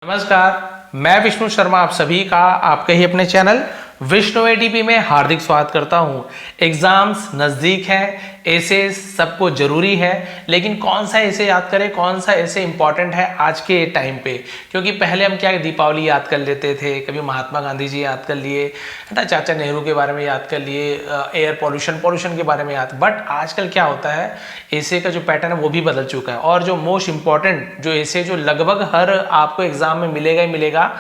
नमस्कार, मैं विष्णु शर्मा आप सभी का आपके ही अपने चैनल विष्णु एटीपी में हार्दिक स्वागत करता हूं। एग्जाम्स नज़दीक हैं, ऐसे सबको जरूरी है, लेकिन कौन सा ऐसे याद करें, कौन सा ऐसे इंपॉर्टेंट है आज के टाइम पे। क्योंकि पहले हम क्या दीपावली याद कर लेते थे, कभी महात्मा गांधी जी याद कर लिए, है ना, चाचा नेहरू के बारे में याद कर लिए, एयर पॉल्यूशन के बारे में याद। बट आजकल क्या होता है, ऐसे का जो पैटर्न है वो भी बदल चुका है। और जो मोस्ट इंपॉर्टेंट जो ऐसे जो लगभग हर आपको एग्जाम में मिलेगा ही मिलेगा,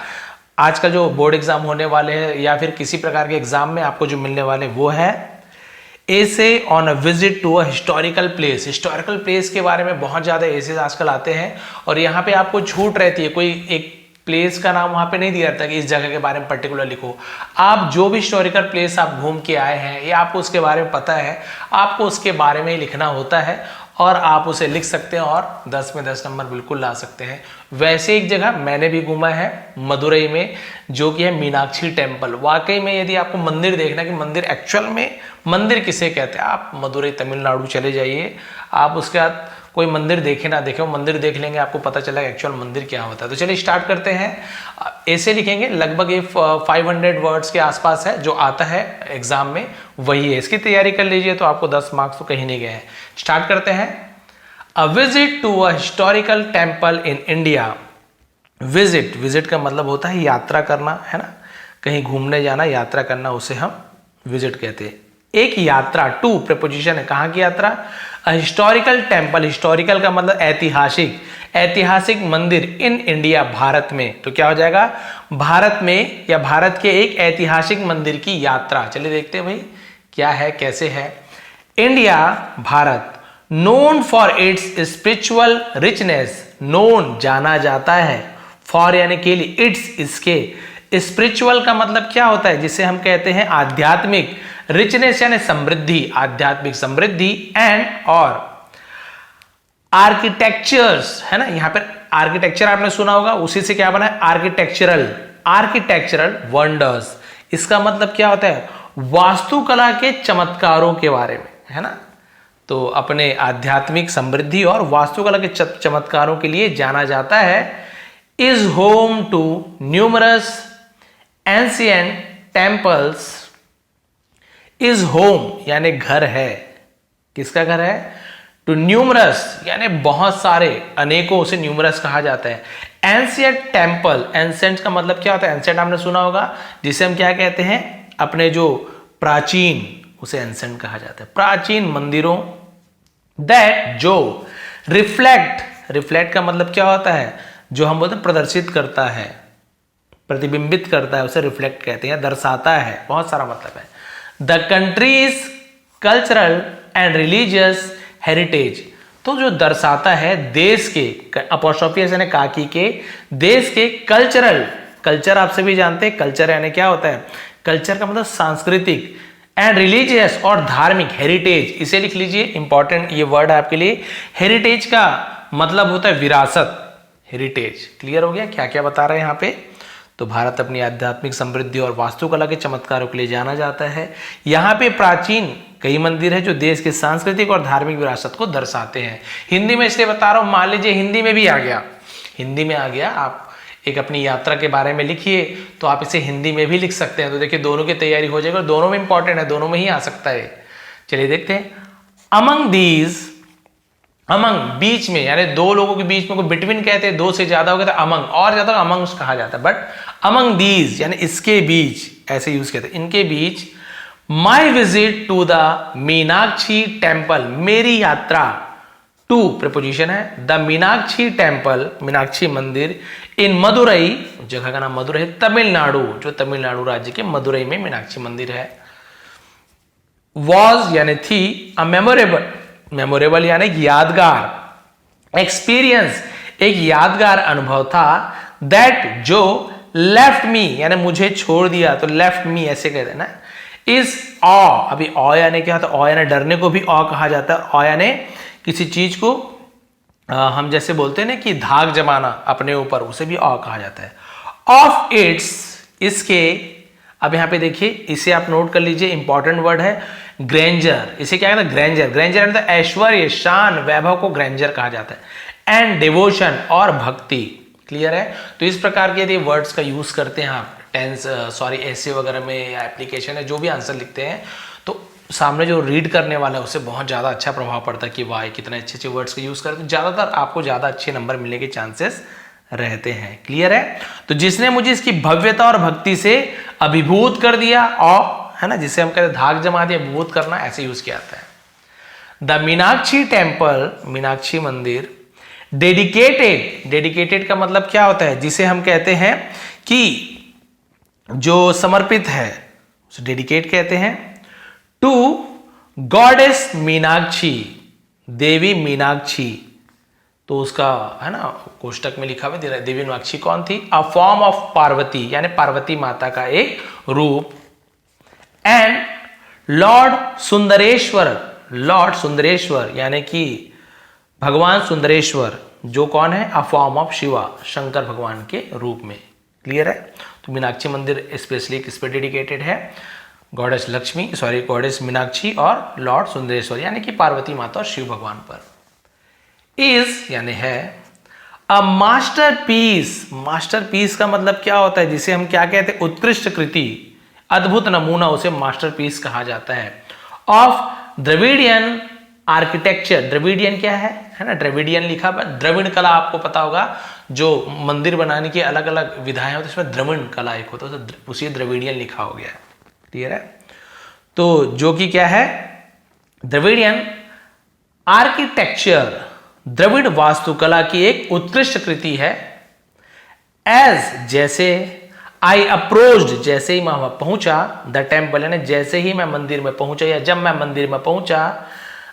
आजकल जो बोर्ड एग्जाम होने वाले हैं या फिर किसी प्रकार के एग्जाम में आपको जो मिलने वाले वो है ऐसे on a visit to a historical place. Historical place के बारे में बहुत ज़्यादा ऐसे आजकल आते हैं और यहाँ पे आपको छूट रहती है, कोई एक प्लेस का नाम वहाँ पे नहीं दिया रहता कि इस जगह के बारे में पर्टिकुलर लिखो। आप जो भी हिस्टोरिकल प्लेस आप घूम के आए हैं या आपको उसके बारे में पता है, आपको उसके बारे में ही लिखना होता है और आप उसे लिख सकते हैं और 10 में 10 नंबर बिल्कुल ला सकते हैं। वैसे एक जगह मैंने भी घूमा है मदुरई में, जो कि है मीनाक्षी टेम्पल। वाकई में यदि आपको मंदिर देखना कि मंदिर एक्चुअल में मंदिर किसे कहते हैं, आप मदुरई तमिलनाडु चले जाइए, आप उसके बाद कोई मंदिर देखे ना देखे, वो मंदिर देख लेंगे, आपको पता चलेगा एक्चुअल मंदिर क्या होता है। तो चलिए स्टार्ट करते हैं। ऐसे लिखेंगे, लगभग ये 500 वर्ड्स के आसपास है, जो आता है एग्जाम में वही है। इसकी तैयारी कर लीजिए तो आपको 10 मार्क्स तो कहीं नहीं गए हैं। स्टार्ट करते हैं। A visit to a historical temple in India. Visit का मतलब होता है यात्रा करना, है ना, कहीं घूमने जाना, यात्रा करना, उसे हम विजिट कहते हैं। एक यात्रा, टू प्रीपोजिशन है, कहाँ की यात्रा, अ हिस्टोरिकल टेम्पल। हिस्टोरिकल का मतलब ऐतिहासिक, ऐतिहासिक मंदिर इन इंडिया, भारत में। तो क्या हो जाएगा, भारत में या भारत के एक ऐतिहासिक मंदिर की यात्रा। चलिए देखते हैं भाई क्या है, कैसे है। India, Bharat, known for its spiritual richness. Known जाना जाता है, फॉर यानी के लिए, इट्स इसके, स्पिरिचुअल का मतलब क्या होता है, जिसे हम कहते हैं आध्यात्मिक, रिचनेस यानी समृद्धि, आध्यात्मिक समृद्धि, एंड और आर्किटेक्चर्स, है ना, यहां पर आर्किटेक्चर आपने सुना होगा, उसी से क्या बना है, आर्किटेक्चरल, आर्किटेक्चरल वंडर्स। इसका मतलब क्या होता है, वास्तुकला के चमत्कारों के बारे में, है ना। तो अपने आध्यात्मिक समृद्धि और वास्तुकला के चमत्कारों के लिए जाना जाता है। Is home to numerous ancient temples. Is home यानी घर है, किसका घर है, टू न्यूमरस यानी बहुत सारे, अनेकों, उसे न्यूमरस कहा जाता है। एंशिएंट टेम्पल, एंशिएंट का मतलब क्या होता है, एंशिएंट आपने सुना होगा, जिसे हम क्या कहते हैं, अपने जो प्राचीन, उसे एंशिएंट कहा जाता है, प्राचीन मंदिरों। दैट जो, रिफ्लेक्ट का मतलब क्या होता है, जो हम बोलते हैं प्रदर्शित करता है, प्रतिबिंबित करता है, उसे रिफ्लेक्ट कहते हैं, दर्शाता है, बहुत सारा मतलब है। The countries cultural and religious heritage. तो जो दर्शाता है देश के, अपोस्ट्रोफी यानी काकी के, देश के कल्चरल, कल्चर आप सभी जानते हैं, कल्चर यानी क्या होता है, कल्चर का मतलब सांस्कृतिक, एंड रिलीजियस और धार्मिक, हेरिटेज, इसे लिख लीजिए, इंपॉर्टेंट ये वर्ड है आपके लिए। हेरिटेज का मतलब होता है विरासत, हेरिटेज। क्लियर हो गया क्या क्या बता रहे हैं यहाँ पे। तो भारत अपनी आध्यात्मिक समृद्धि और वास्तुकला के चमत्कारों के लिए जाना जाता है। यहाँ पे प्राचीन कई मंदिर है जो देश के सांस्कृतिक और धार्मिक विरासत को दर्शाते हैं। हिंदी में इसलिए बता रहा हूँ, मान लीजिए हिंदी में भी आ गया, हिंदी में आ गया, आप एक अपनी यात्रा के बारे में लिखिए तो आप इसे हिंदी में भी लिख सकते हैं। तो देखिए दोनों की तैयारी हो जाएगी और दोनों में इंपॉर्टेंट है, दोनों में ही आ सकता है। चलिए देखते हैं। अमंग दीज, अमंग बीच में, यानी दो लोगों के बीच में, को बिटवीन कहते हैं, दो से ज्यादा हो गया तो अमंग, और ज्यादा अमंग कहा जाता है। बट अमंग दीज यानी इसके बीच, ऐसे यूज करते हैं, इनके बीच। My visit to the Meenakshi temple, मेरी यात्रा, टू प्रपोजिशन है, द मीनाक्षी टेम्पल, मीनाक्षी मंदिर, इन मदुरई, जगह का नाम मदुरई, तमिलनाडु, जो तमिलनाडु राज्य के मदुरई में मीनाक्षी मंदिर है। वॉज यानी थी, अ मेमोरेबल, मेमोरेबल यानी यादगार, एक्सपीरियंस एक यादगार अनुभव था। दैट जो, लेफ्ट मी यानी मुझे छोड़ दिया, तो लेफ्ट मी ऐसे कहते हैं ना। इज ऑ, अभी ऑ यानी क्या होता है, ऑ यानी डरने को भी ऑ कहा जाता है। ऑ यानी किसी चीज को हम जैसे बोलते हैं ना कि धाक जमाना अपने ऊपर, उसे भी ऑ कहा जाता है। ऑफ इट्स, इसके, अब यहां पे देखिए, इसे आप नोट कर लीजिए, इंपॉर्टेंट वर्ड है ग्रैंजर। इसे क्या कहते हैं, ग्रैंजर, ग्रैंजर ऐश्वर्य, शान, वैभव को ग्रैंजर कहा जाता है। एंड डिवोशन और भक्ति, क्लियर है? तो इस प्रकार के यदि वर्ड्स का यूज करते हैं आप टेंस ऐसे वगैरह में या एप्लीकेशन है जो भी आंसर लिखते हैं, तो सामने जो रीड करने वाला है उसे बहुत ज़्यादा अच्छा प्रभाव पड़ता है कि वाह कितने अच्छे अच्छे वर्ड्स का यूज़ करते हैं, ज़्यादातर आपको ज़्यादा अच्छे नंबर मिलने के चांसेस रहते हैं। क्लियर है? तो जिसने मुझे इसकी भव्यता और भक्ति से अभिभूत कर दिया, और है ना, जिसे हम कहते हैं धाक जमा दिया, अभिभूत करना, ऐसे यूज किया जाता है। द मीनाक्षी टेम्पल, मीनाक्षी मंदिर, डेडिकेटेड, डेडिकेटेड का मतलब क्या होता है, जिसे हम कहते हैं कि जो समर्पित है उसे डेडिकेट कहते हैं, टू गॉडेस मीनाक्षी, देवी मीनाक्षी। तो उसका है ना कोष्टक में लिखा हुआ देवी मीनाक्षी कौन थी? अ फॉर्म ऑफ पार्वती, यानी पार्वती माता का एक रूप। And Lord Sundareshwar, Lord Sundareshwar यानी कि भगवान सुंदरेश्वर, जो कौन है? A form of Shiva, Shankar भगवान के रूप में। क्लियर है? तो मीनाक्षी मंदिर स्पेशली किस पे डेडिकेटेड है? गॉडेस लक्ष्मी, गॉडेस मीनाक्षी और लॉर्ड सुंदरेश्वर यानी कि पार्वती माता और शिव भगवान पर। इज यानी है अ मास्टरपीस, मास्टरपीस का मतलब क्या होता है, जिसे हम क्या कहते हैं? उत्कृष्ट कृति, अद्भुत नमूना, उसे मास्टरपीस कहा जाता है। ऑफ द्रविडियन आर्किटेक्चर, द्रविडियन क्या है ना, द्रविडियन लिखा, द्रविड़ कला आपको पता होगा, जो मंदिर बनाने की अलग अलग विधाएं होती है उसमें द्रविड़ कला एक होता है, तो उसी द्रविडियन लिखा हो गया है। क्लियर है? तो जो कि क्या है? द्रविडियन आर्किटेक्चर, द्रविड़ वास्तुकला की एक उत्कृष्ट कृति है। एज जैसे, आई अप्रोच्ड जैसे ही मैं वहां पहुंचा, द टेम्पल यानी जैसे ही मैं मंदिर में पहुंचा या जब मैं मंदिर में पहुंचा,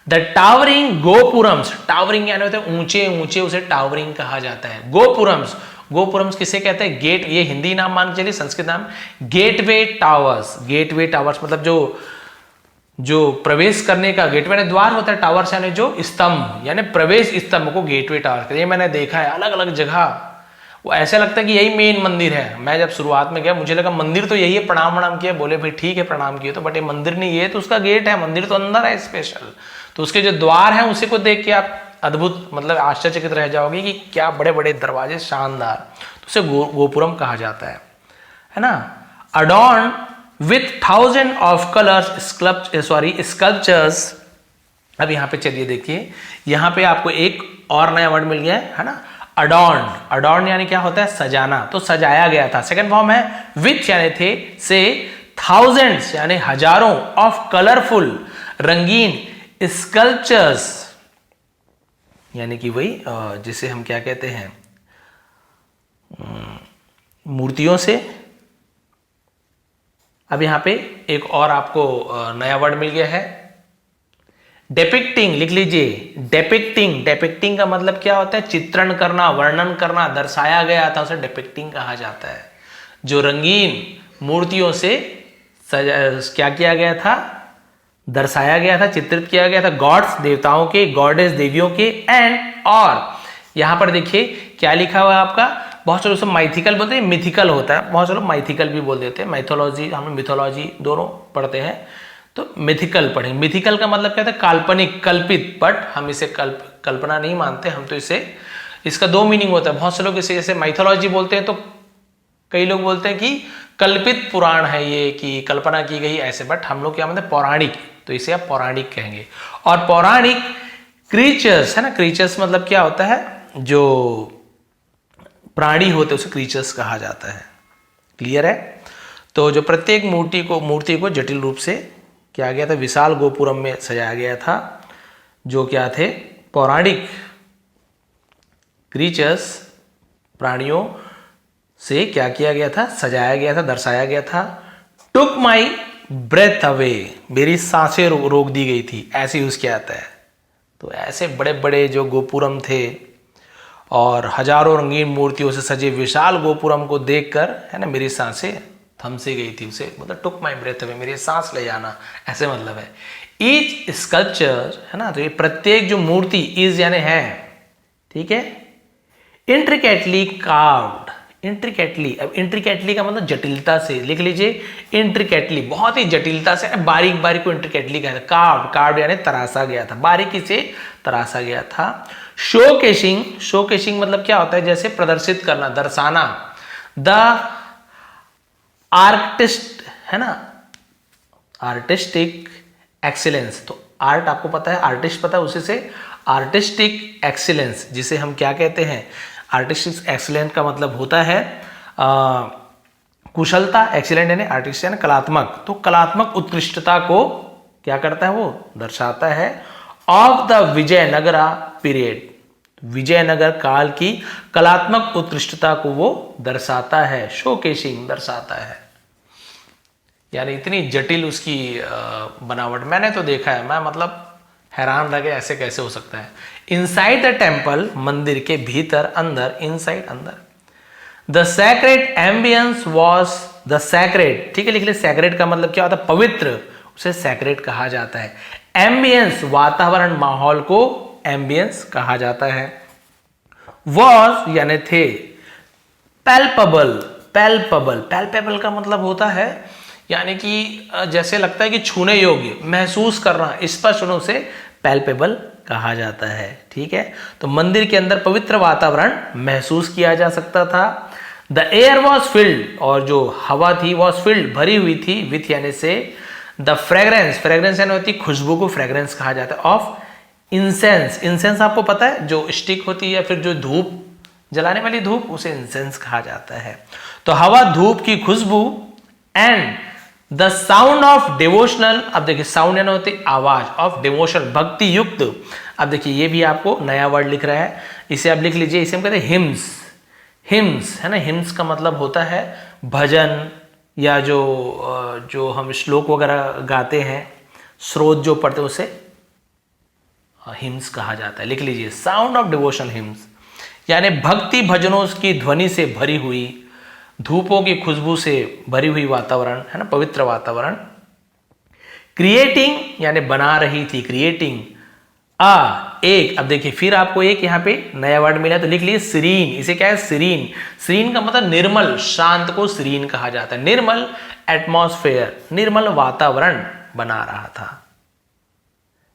द टावरिंग गोपुरम्स, टावरिंग यानी होते हैं ऊंचे ऊंचे, उसे टावरिंग कहा जाता है। गोपुरम्स, गोपुरम्स किसे कहते हैं? गेट, ये हिंदी नाम मान के चलिए, संस्कृत नाम गेटवे टावर्स, गेटवे टावर्स मतलब जो प्रवेश करने का गेटवे यानी द्वार होता है, टावर्स यानी जो स्तंभ, यानी प्रवेश स्तंभ को गेटवे टावर कहते हैं। ये मैंने देखा है अलग अलग जगह, वो ऐसा लगता है कि यही मेन मंदिर है। मैं जब शुरुआत में गया मुझे लगा मंदिर तो यही है, प्रणाम प्रणाम किया, बोले भाई ठीक है प्रणाम किए, तो बट ये मंदिर नहीं, ये तो उसका गेट है, मंदिर तो अंदर है स्पेशल। तो उसके जो द्वार हैं उसी को देख के आप अद्भुत मतलब आश्चर्यचकित रह जाओगे कि क्या बड़े बड़े दरवाजे, शानदार, तो उसे गोपुरम कहा जाता है ना। Adorn with 1000 of colours sculptures. अब यहाँ पे चलिए देखिए, यहाँ पे आपको एक और नया वर्ड मिल गया है ना, अडॉर्न। अडॉर्न यानी क्या होता है? सजाना, तो सजाया गया था। सेकंड फॉर्म है विथ यानी थे, से थाउजेंड्स यानी हजारों, ऑफ कलरफुल रंगीन, स्कल्पचर्स यानी कि वही जिसे हम क्या कहते हैं, मूर्तियों से। अब यहां पे एक और आपको नया वर्ड मिल गया है, डेपिक्टिंग, लिख लीजिए डेपिक्टिंग। डेपिक्टिंग का मतलब क्या होता है? चित्रण करना, वर्णन करना, दर्शाया गया था, उसे डेपिक्टिंग कहा जाता है। जो रंगीन मूर्तियों से क्या किया गया था? दर्शाया गया था, चित्रित किया गया था, गॉड्स देवताओं के, गॉडेस देवियों के, एंड और यहां पर देखिए क्या लिखा हुआ है आपका, बहुत से लोग माइथिकल बोलते हैं, मिथिकल होता है, बहुत से लोग माइथिकल भी बोल देते हैं, माइथोलॉजी, हम मिथोलॉजी दोनों पढ़ते हैं, तो मिथिकल पढ़ेंगे। मिथिकल का मतलब क्या था? काल्पनिक, कल्पित, बट हम इसे कल्पना नहीं मानते, हम तो इसे, इसका दो मीनिंग होता है। बहुत से लोग इसे जैसे माइथोलॉजी बोलते हैं, तो कई लोग बोलते हैं कि कल्पित पुराण है ये, कि कल्पना की गई ऐसे, बट हम लोग क्या मानते हैं? पौराणिक, तो इसे आप पौराणिक कहेंगे। और पौराणिक क्रीचर्स है ना, क्रीचर्स मतलब क्या होता है? जो प्राणी होते उसे क्रीचर्स कहा जाता है। क्लियर है? तो जो प्रत्येक मूर्ति को जटिल रूप से क्या गया था? विशाल गोपुरम में सजाया गया था, जो क्या थे? पौराणिक क्रीचर्स, प्राणियों से क्या किया गया था? सजाया गया था, दर्शाया गया था। टुक माई ब्रेथ अवे, मेरी सांसें रोक दी गई थी, ऐसे यूज किया जाता है। तो ऐसे बड़े बड़े जो गोपुरम थे और हजारों रंगीन मूर्तियों से सजे विशाल गोपुरम को देखकर है ना, मेरी सांसें थम सी गई थी, उसे मतलब टुक माई ब्रेथ अवे, मेरी सांस ले जाना, ऐसे मतलब है। ईच स्कल्पचर है ना, तो ये प्रत्येक जो मूर्ति, इज यानी है, ठीक है, इंट्रिकेटली कार्व्ड, इंट्रिकेटली, अब इंट्रिकेटली का मतलब जटिलता से, लिख लीजिए इंट्रिकेटली, बहुत ही जटिलता से, बारीक बारीक को इंट्रिकेटली कहते हैं। कार्व्ड, कार्व्ड यानी तराशा गया था, बारीकी से तराशा गया था। शोकेसिंग मतलब क्या होता है, जैसे प्रदर्शित करना, दर्शाना। द आर्टिस्ट है ना, आर्टिस्टिक एक्सीलेंस, तो आर्ट आपको पता है, आर्टिस्ट पता है, उसी से आर्टिस्टिक एक्सीलेंस, जिसे हम क्या कहते हैं, आर्टिस्टिक एक्सीलेंस का मतलब होता है कुशलता, एक्सीलेंट यानी आर्टिस्ट यानी कलात्मक, तो कलात्मक उत्कृष्टता को क्या करता है, वो दर्शाता है। Of the Vijayanagara period, Vijayanagar काल की कलात्मक उत्कृष्टता को वो दर्शाता है, शोकेसिंग दर्शाता है। यानी इतनी जटिल उसकी बनावट, मैंने तो देखा है, मैं मतलब हैरान रह गया, ऐसे कैसे हो सकता है। इनसाइड द टेम्पल, मंदिर के भीतर, अंदर, इनसाइड अंदर। The sacred ambience was the sacred, ठीक है, लिख ले, सैक्रेड का मतलब क्या होता है, पवित्र, उसे सैक्रेड कहा जाता है। एम्बियंस वातावरण, माहौल को एम्बियंस कहा जाता है। वॉज यानी थे। पैल्पेबल का मतलब होता है यानी कि जैसे लगता है कि छूने योग्य, महसूस करना, स्पष्ट रूप से पैल्पेबल कहा जाता है, ठीक है। तो मंदिर के अंदर पवित्र वातावरण महसूस किया जा सकता था। द एयर वॉज फिल्ड, और जो हवा थी वॉज फिल्ड, भरी हुई थी, विथ यानी से। द फ्रेग्रेंस यानी होती खुशबू को फ्रेग्रेंस कहा जाता है। ऑफ इंसेंस आपको पता है, जो स्टिक होती है या फिर जो धूप जलाने वाली धूप, उसे इंसेंस कहा जाता है। तो हवा, धूप की खुशबू। And the sound of devotional, अब देखिए साउंड यानी होती आवाज, ऑफ डिवोशन भक्ति युक्त। अब देखिए ये भी आपको नया वर्ड लिख रहा है, इसे आप लिख लीजिए, इसे हम कहते हैं हिम्स है ना। हिम्स का मतलब होता है भजन, या जो हम श्लोक वगैरह गाते हैं, स्रोत जो पढ़ते हैं, उसे हिम्स कहा जाता है। लिख लीजिए, साउंड ऑफ डिवोशनल हिम्स, यानी भक्ति भजनों की ध्वनि से भरी हुई, धूपों की खुशबू से भरी हुई वातावरण है ना, पवित्र वातावरण। क्रिएटिंग यानी बना रही थी, क्रिएटिंग एक, अब देखिए फिर आपको एक यहाँ पे नया वर्ड मिला, तो लिख लीजिए सीरीन। इसे क्या है, सीरीन का मतलब निर्मल, शांत को सीरीन कहा जाता है। निर्मल एटमॉस्फेयर, निर्मल वातावरण बना रहा था,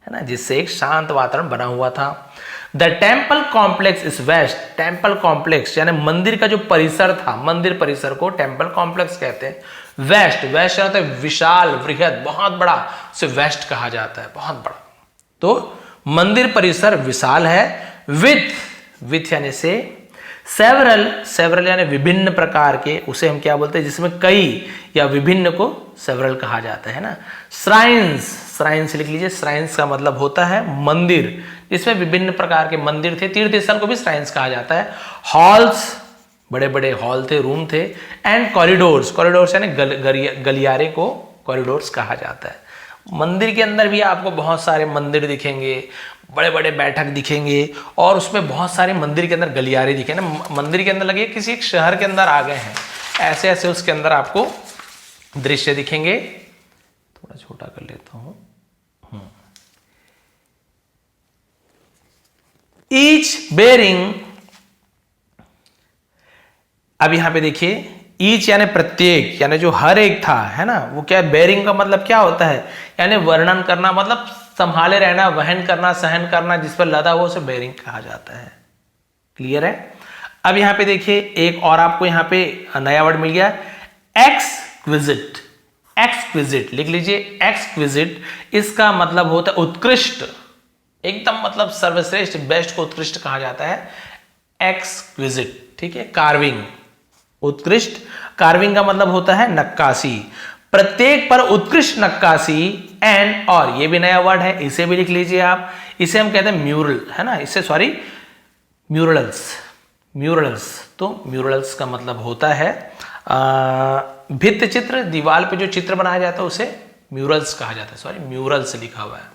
है ना, जिससे एक शांत वातावरण बना हुआ था। The temple complex is vast, temple complex यानी मंदिर का जो परिसर था, मंदिर परिसर को टेम्पल कॉम्प्लेक्स कहते हैं। वेस्ट होता है विशाल, वृहद, बहुत बड़ा, उसे वेस्ट कहा जाता है, बहुत बड़ा। तो मंदिर परिसर विशाल है। विथ यानी से। सेवरल यानी विभिन्न प्रकार के, उसे हम क्या बोलते हैं, जिसमें कई या विभिन्न को सेवरल कहा जाता है ना। श्राइन्स लिख लीजिए, श्राइन्स का मतलब होता है मंदिर, जिसमें विभिन्न प्रकार के मंदिर थे। तीर्थ स्थल को भी श्राइन्स कहा जाता है। हॉल्स, बड़े बड़े हॉल थे, रूम थे। एंड कॉरिडोर्स यानी गलियारे को कॉरिडोर्स कहा जाता है। मंदिर के अंदर भी आपको बहुत सारे मंदिर दिखेंगे, बड़े बड़े बैठक दिखेंगे, और उसमें बहुत सारे मंदिर के अंदर गलियारे दिखेंगे ना। मंदिर के अंदर लगे किसी एक शहर के अंदर आ गए हैं, ऐसे ऐसे उसके अंदर आपको दृश्य दिखेंगे। थोड़ा छोटा कर लेता हूं। ईच बेरिंग, अब यहां पे देखिए, ईच यानी प्रत्येक, यानी जो हर एक था, है ना, वो क्या है, बेरिंग का मतलब क्या होता है, यानी वर्णन करना, मतलब संभाले रहना, वहन करना, सहन करना, जिस पर लदा हुआ उसे बेरिंग कहा जाता है। क्लियर है। अब यहां पे देखिए एक और आपको यहां पे नया वर्ड मिल गया, एक्सक्विजिट। लिख लीजिए, एक्सक्विजिट, इसका मतलब होता है उत्कृष्ट, एकदम मतलब सर्वश्रेष्ठ, बेस्ट को उत्कृष्ट कहा जाता है, एक्सक्विजिट, ठीक है। कार्विंग, उत्कृष्ट। कार्विंग का मतलब होता है नक्काशी, प्रत्येक पर उत्कृष्ट नक्काशी। एंड, और ये भी नया वर्ड है, इसे भी लिख लीजिए आप, इसे हम कहते हैं म्यूरल, है ना, इससे सॉरी म्यूरल्स। तो म्यूरल्स का मतलब होता है भित्ति चित्र, दीवार पे जो चित्र बनाया जाता है उसे म्यूरल्स कहा जाता है। सॉरी, म्यूरल्स लिखा हुआ है,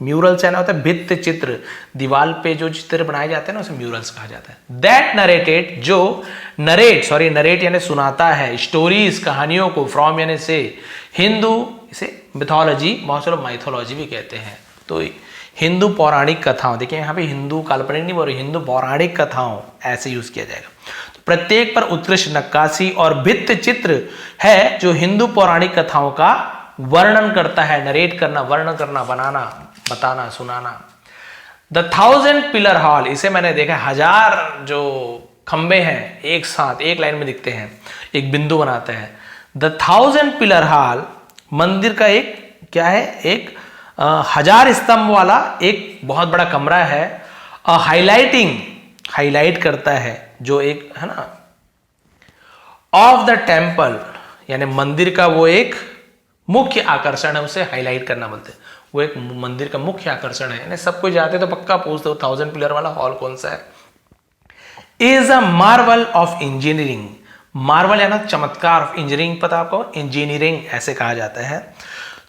म्यूरल्स यानी होता है भित्ति चित्र, दीवार पे जो चित्र बनाए जाते हैं ना, उसे म्यूरल्स कहा जाता है। दैट नरेटेड, जो नरेट यानी सुनाता है, स्टोरीज, कहानियों को, फ्रॉम यानी से, हिंदू, इसे मिथोलॉजी, बहुत से लोग माइथोलॉजी भी कहते हैं। तो हिंदू पौराणिक कथाओं, देखिए यहाँ पे हिंदू काल्पनिक नहीं बोल रहे, हिंदू पौराणिक कथाओं ऐसे यूज किया जाएगा। तो प्रत्येक पर उत्कृष्ट नक्काशी और भित्ति चित्र है, जो हिंदू पौराणिक कथाओं का वर्णन करता है। नरेट करना, वर्णन करना, बनाना, बताना, सुनाना। द 1000 पिलर हॉल, इसे मैंने देखा 1000 जो खंबे हैं एक साथ एक लाइन में दिखते हैं, एक बिंदु बनाते हैं। द 1000 पिलर हॉल मंदिर का एक क्या है, एक 1000 स्तंभ वाला एक बहुत बड़ा कमरा है। हाईलाइट करता है, जो एक है ना ऑफ द टेम्पल, यानी मंदिर का वो एक मुख्य आकर्षण है, उसे हाईलाइट करना बोलते हैं। वो एक मंदिर का मुख्य आकर्षण है, यानी सब कोई जाते तो पक्का पूछते हो 1000 पिलर वाला हॉल कौन सा है। Is a Marvel of engineering, Marvel यानी चमत्कार ऑफ इंजीनियरिंग, पता आपको इंजीनियरिंग ऐसे कहा जाता है,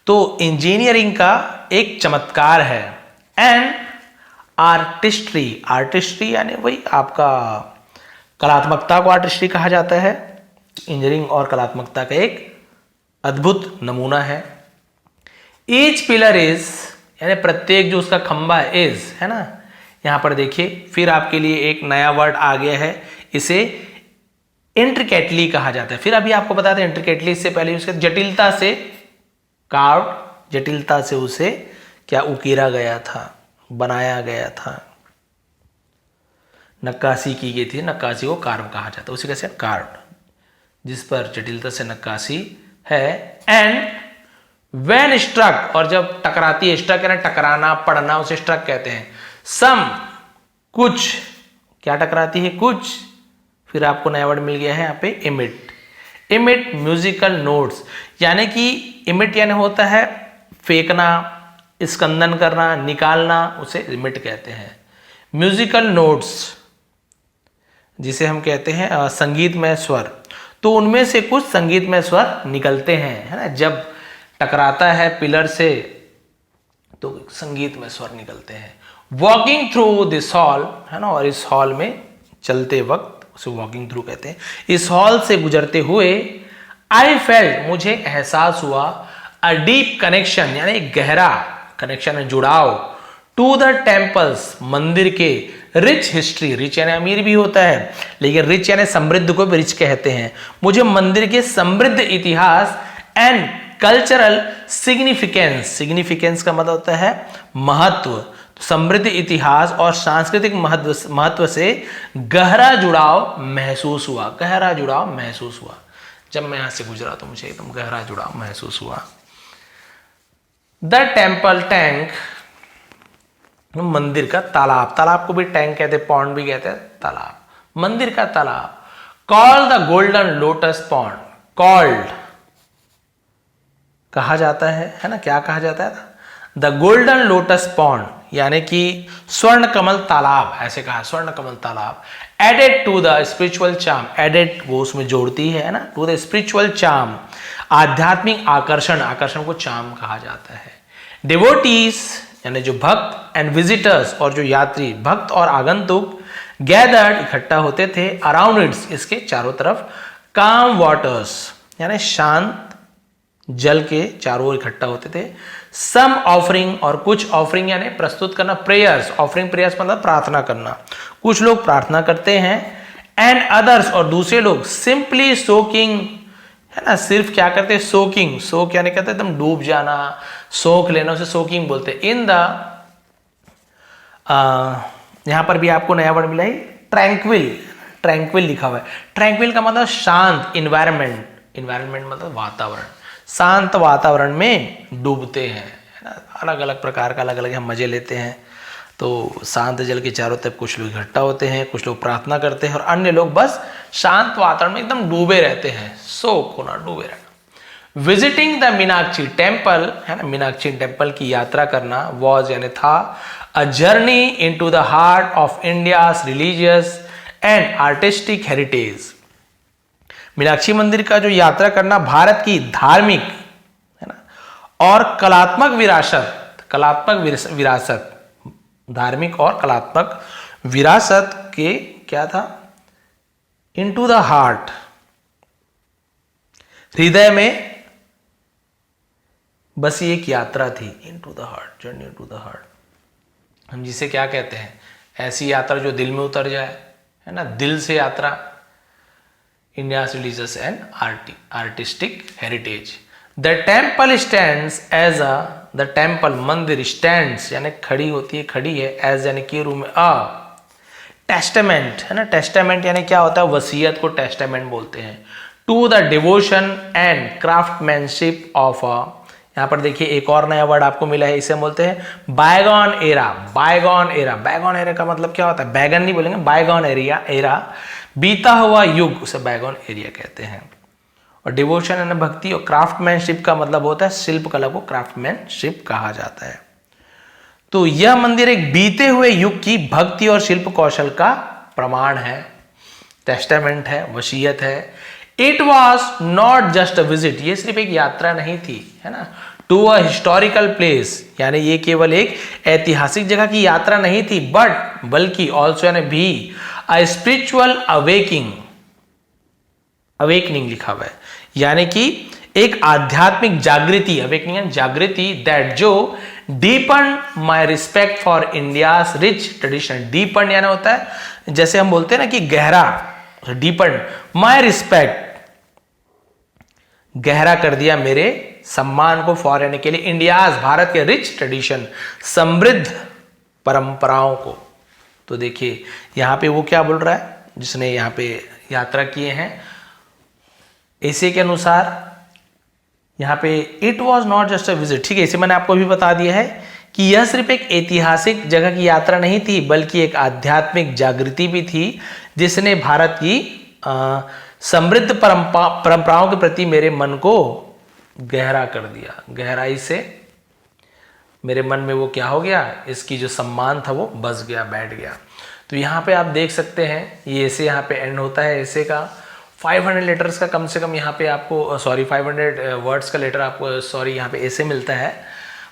तो इंजीनियरिंग का एक चमत्कार है। एंड आर्टिस्ट्री यानी वही आपका कलात्मकता को आर्टिस्ट्री कहा जाता है। इंजीनियरिंग और कलात्मकता का एक अद्भुत नमूना है। ईच पिलर इज, यानी प्रत्येक जो उसका खंबा है, इज है ना, यहां पर देखिए फिर आपके लिए एक नया वर्ड आ गया है, इसे इंट्रिकेटली कहा जाता है। फिर अभी आपको बताते हैं इंट्रिकेटली, इससे पहले उसके जटिलता से कार्व, जटिलता से उसे क्या उकेरा गया था, बनाया गया था, नक्काशी की गई थी, नक्काशी को कार्व कहा जाता है, उसे कैसे कार्व, जिस पर जटिलता से नक्काशी है। एंड व्हेन स्ट्रक, और जब टकराती है, स्ट्रक यानी टकराना, पड़ना, उसे स्ट्रक कहते हैं। सम कुछ, क्या टकराती है, कुछ, फिर आपको नया वर्ड मिल गया है यहाँ पे इमिट म्यूजिकल नोट्स, यानी कि इमिट यानी होता है फेंकना, स्कंदन करना, निकालना, उसे इमिट कहते हैं। म्यूजिकल नोट्स जिसे हम कहते हैं संगीतमय स्वर, तो उनमें से कुछ संगीतमय स्वर निकलते हैं, है ना, जब टकराता है पिलर से तो संगीतमय स्वर निकलते हैं। वॉकिंग थ्रू दिस हॉल, है ना, और इस हॉल में चलते वक्त उसे वॉकिंग थ्रू कहते हैं। इस हॉल से गुजरते हुए आई फेल्ट, मुझे एहसास हुआ, अ डीप कनेक्शन यानी गहरा कनेक्शन है, जुड़ाव, टू द टेम्पल्स, मंदिर के, रिच हिस्ट्री, रिच यानी अमीर भी होता है, लेकिन रिच यानी समृद्ध को भी रिच कहते हैं। मुझे मंदिर के समृद्ध इतिहास एंड कल्चरल सिग्निफिकेंस का मतलब होता है महत्व, तो समृद्ध इतिहास और सांस्कृतिक महत्व से गहरा जुड़ाव महसूस हुआ, गहरा जुड़ाव महसूस हुआ। जब मैं यहां से गुजरा तो मुझे एकदम गहरा जुड़ाव महसूस हुआ। द टेम्पल टैंक, मंदिर का तालाब, तालाब को भी टैंक कहते हैं, पॉन्ड भी कहते हैं, तालाब, मंदिर का तालाब। Called the golden lotus pond, called कहा जाता है ना, क्या कहा जाता है, द गोल्डन लोटस पॉन्ड, यानी कि स्वर्ण कमल तालाब, ऐसे कहा, स्वर्ण कमल तालाब। Added to the spiritual charm, added वो उसमें जोड़ती है ना, टू द स्पिरिचुअल चार्म, आध्यात्मिक आकर्षण, आकर्षण को चार्म कहा जाता है। डिवोटीज यानी जो भक्त, एंड विजिटर्स और जो यात्री, भक्त और आगंतुक, गैदर्ड इकट्ठा होते थे, अराउंड इट्स, इसके चारों तरफ, काम वाटर्स यानी शांत जल के चारों ओर इकट्ठा होते थे। सम ऑफरिंग, और कुछ ऑफरिंग यानी प्रस्तुत करना, प्रेयर्स, ऑफरिंग प्रेयर्स मतलब प्रार्थना करना, कुछ लोग प्रार्थना करते हैं। एंड अदर्स, और दूसरे लोग सिंपली सोकिंग, है ना, सिर्फ क्या करते हैं, सोकिंग, सोक यानी कहते हैं एकदम डूब जाना, सोख लेना, उसे सोकिंग बोलते हैं। इन द, यहां पर भी आपको नया वर्ड मिला है, ट्रैंक्विल, ट्रैंक्विल लिखा हुआ है। ट्रैंक्विल का मतलब शांत, इन्वायरमेंट, इन्वायरमेंट मतलब वातावरण, शांत वातावरण में डूबते हैं, है ना, अलग अलग प्रकार का अलग अलग हम मजे लेते हैं। तो शांत जल के चारों तरफ कुछ लोग इकट्ठा होते हैं, कुछ लोग प्रार्थना करते हैं, और अन्य लोग बस शांत वातावरण में एकदम डूबे रहते हैं, सोख होना, डूबे रहना। विजिटिंग द मीनाक्षी टेम्पल, है ना, मीनाक्षी टेम्पल की यात्रा करना, वॉज यानी था, a journey into the heart of India's religious and artistic heritage. Meenakshi मंदिर का जो यात्रा करना भारत की धार्मिक, है ना, और कलात्मक विरासत, धार्मिक और कलात्मक विरासत के क्या था, इनटू द हार्ट, हृदय में बस ये एक यात्रा थी, into the heart, journey into the heart. हम जिसे क्या कहते हैं, ऐसी यात्रा जो दिल में उतर जाए, है ना, दिल से यात्रा। India's religious and artistic heritage, the temple stands as a, the temple मंदिर, स्टैंड्स यानी खड़ी होती है, खड़ी है, एज यानी कि रूम में, अ टेस्टामेंट है ना, टेस्टामेंट यानी क्या होता है, वसीयत को टेस्टामेंट बोलते हैं, to the devotion and craftsmanship of a, यहाँ पर देखिए एक और नया वर्ड आपको मिला है, इसे हम बोलते हैं bygone era. Bygone era, bygone era का मतलब क्या होता है, बैगन नहीं बोलेंगे, बायगॉन एरिया, एरा बीता हुआ युग, उसे बायगॉन एरिया कहते हैं। और डिवोशन यानी भक्ति, और क्राफ्टमैनशिप का मतलब होता है शिल्प कला को क्राफ्टमैनशिप कहा जाता है। तो यह मंदिर एक बीते हुए युग की भक्ति और शिल्प कौशल का प्रमाण है, टेस्टामेंट है, वसीयत है। It was not just a visit, ये सिर्फ एक यात्रा नहीं थी, है ना, टू अ हिस्टोरिकल प्लेस, यानी ये केवल एक ऐतिहासिक जगह की यात्रा नहीं थी, बट बल्कि ऑल्सो यानी भी अ स्पिरिचुअल अवेकनिंग लिखा हुआ है, यानी कि एक आध्यात्मिक जागृति, अवेकनिंग जागृति, दैट जो deepen my respect for India's rich tradition. Deepen यानी होता है, जैसे हम बोलते हैं ना कि गहरा, डीपन माई रिस्पेक्ट, गहरा कर दिया मेरे सम्मान को, फॉर यानी के लिए, इंडियाज भारत के रिच ट्रेडिशन, समृद्ध परंपराओं को। तो देखिए यहां पे वो क्या बोल रहा है जिसने यहां पे यात्रा किए हैं, ऐसे के अनुसार यहां पे it was not just a visit, ठीक है, इसे मैंने आपको भी बता दिया है कि यह सिर्फ एक ऐतिहासिक जगह की यात्रा नहीं थी, बल्कि एक आध्यात्मिक जागृति भी थी, जिसने भारत की समृद्ध परंपराओं के प्रति मेरे मन को गहरा कर दिया। गहराई से मेरे मन में वो क्या हो गया, इसकी जो सम्मान था वो बस गया, बैठ गया। तो यहाँ पे आप देख सकते हैं ये ऐसे यहाँ पे एंड होता है ऐसे का। 500 लेटर्स का कम से कम यहाँ पे आपको, सॉरी 500 वर्ड्स का लेटर आपको, सॉरी यहाँ पे ऐसे मिलता है,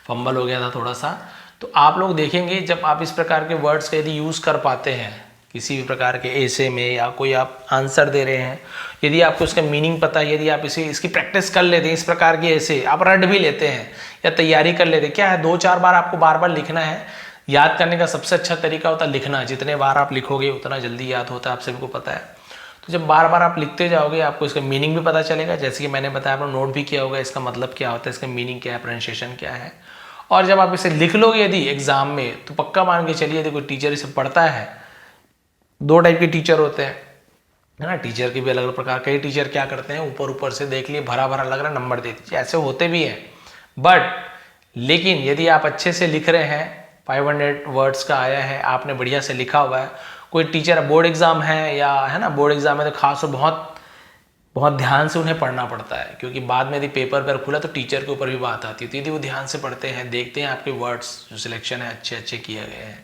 फंबल हो गया था थोड़ा सा। तो आप लोग देखेंगे जब आप इस प्रकार के वर्ड्स का यदि यूज़ कर पाते हैं किसी भी प्रकार के ऐसे में, या कोई आप आंसर दे रहे हैं, यदि आपको इसका मीनिंग पता है, यदि आप इसकी प्रैक्टिस कर लेते हैं, इस प्रकार के ऐसे आप रट भी लेते हैं या तैयारी कर लेते हैं, क्या है 2-4 बार आपको बार बार लिखना है। याद करने का सबसे अच्छा तरीका होता है लिखना, जितने बार आप लिखोगे उतना जल्दी याद होता है, आप सभी को पता है। तो जब बार बार आप लिखते जाओगे आपको इसका मीनिंग भी पता चलेगा, जैसे कि मैंने बताया, आपने नोट भी किया होगा इसका मतलब क्या होता है, इसका मीनिंग क्या है, प्रोनाउंसिएशन क्या है। और जब आप इसे लिख लोगे यदि एग्जाम में, तो पक्का मान के चलिए यदि कोई टीचर इसे पढ़ता है, 2 टाइप के टीचर होते हैं, है ना, टीचर के भी अलग अलग प्रकार। कई टीचर क्या करते हैं, ऊपर ऊपर से देख लिए भरा भरा लग रहा है, नंबर दे दीजिए, ऐसे होते भी हैं। बट लेकिन यदि आप अच्छे से लिख रहे हैं, 500 वर्ड्स का आया है, आपने बढ़िया से लिखा हुआ है, कोई टीचर बोर्ड एग्जाम है या है ना, बोर्ड एग्जाम है तो खास और बहुत बहुत ध्यान से उन्हें पढ़ना पड़ता है, क्योंकि बाद में यदि पेपर पर खुला तो टीचर के ऊपर भी बात आती है। तो यदि वो ध्यान से पढ़ते हैं, देखते हैं आपके वर्ड्स जो सिलेक्शन है अच्छे अच्छे किए गए हैं,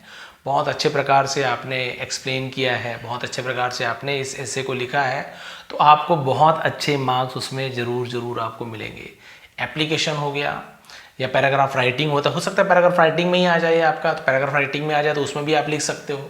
बहुत अच्छे प्रकार से आपने एक्सप्लेन किया है, बहुत अच्छे प्रकार से आपने इस ऐसे को लिखा है, तो आपको बहुत अच्छे मार्क्स उसमें ज़रूर आपको मिलेंगे। एप्लीकेशन हो गया या पैराग्राफ राइटिंग हो सकता है पैराग्राफ राइटिंग में ही आ जाए आपका, तो पैराग्राफ राइटिंग में आ जाए तो उसमें भी आप लिख सकते हो।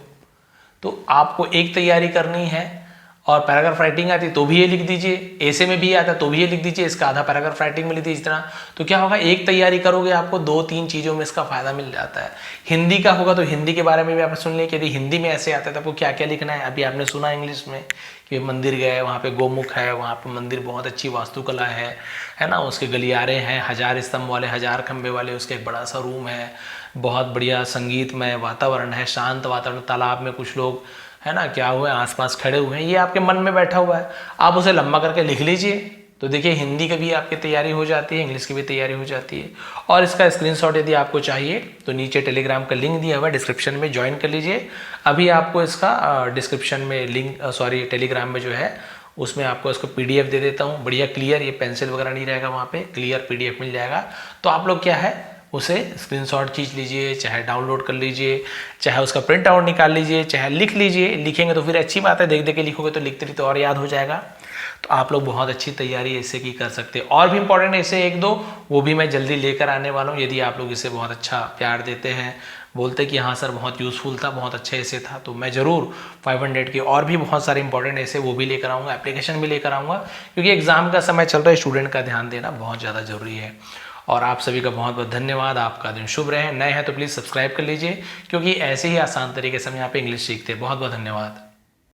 तो आपको एक तैयारी करनी है, और पैराग्राफ राइटिंग आती है तो भी ये लिख दीजिए, ऐसे में भी आता है तो भी ये लिख दीजिए, इसका आधा पैराग्राफ राइटिंग में लिख दीजिए इतना। तो क्या होगा, एक तैयारी करोगे आपको 2-3 चीज़ों में इसका फायदा मिल जाता है। हिंदी का होगा तो हिंदी के बारे में भी आपने सुन लिया कि यदि हिंदी में ऐसे आता है तो आपको क्या क्या लिखना है। अभी आपने सुना इंग्लिश में कि मंदिर गए, वहाँ पे गोमुख है, वहाँ पे मंदिर बहुत अच्छी वास्तुकला है ना, उसके गलियारे हैं 1000 स्तंभ वाले, 1000 खंबे वाले, उसका एक बड़ा सा रूम है, बहुत बढ़िया संगीतमय वातावरण है, शांत वातावरण, तालाब में कुछ लोग है ना क्या हुए आसपास खड़े हुए हैं, ये आपके मन में बैठा हुआ है, आप उसे लंबा करके लिख लीजिए। तो देखिए हिंदी की भी आपकी तैयारी हो जाती है, इंग्लिश की भी तैयारी हो जाती है। और इसका स्क्रीनशॉट यदि आपको चाहिए तो नीचे टेलीग्राम का लिंक दिया हुआ है, डिस्क्रिप्शन में ज्वाइन कर लीजिए। अभी आपको इसका डिस्क्रिप्शन में लिंक, सॉरी टेलीग्राम में जो है उसमें आपको इसको PDF दे देता हूँ, बढ़िया क्लियर, ये पेंसिल वगैरह नहीं रहेगा, वहाँ पे क्लियर PDF मिल जाएगा। तो आप लोग क्या है उसे स्क्रीनशॉट खींच लीजिए, चाहे डाउनलोड कर लीजिए, चाहे उसका प्रिंट आउट निकाल लीजिए, चाहे लिख लीजिए। लिखेंगे तो फिर अच्छी बात है, देख देख के लिखोगे तो लिखते रही तो और याद हो जाएगा। तो आप लोग बहुत अच्छी तैयारी ऐसे की कर सकते हैं। और भी इंपॉर्टेंट ऐसे 1-2 वो भी मैं जल्दी लेकर आने वाला हूँ। यदि आप लोग इसे बहुत अच्छा प्यार देते हैं, बोलते कि हाँ सर बहुत यूज़फुल था, बहुत अच्छे ऐसे था, तो मैं ज़रूर 500 के और भी बहुत सारे इंपॉर्टेंट ऐसे वो भी लेकर आऊँगा, एप्लीकेशन भी लेकर आऊँगा, क्योंकि एग्जाम का समय चल रहा है, स्टूडेंट का ध्यान देना बहुत ज़्यादा ज़रूरी है। और आप सभी का बहुत बहुत धन्यवाद, आपका दिन शुभ रहे। नए हैं तो प्लीज़ सब्सक्राइब कर लीजिए, क्योंकि ऐसे ही आसान तरीके से हम यहाँ पे इंग्लिश सीखते हैं। बहुत बहुत धन्यवाद।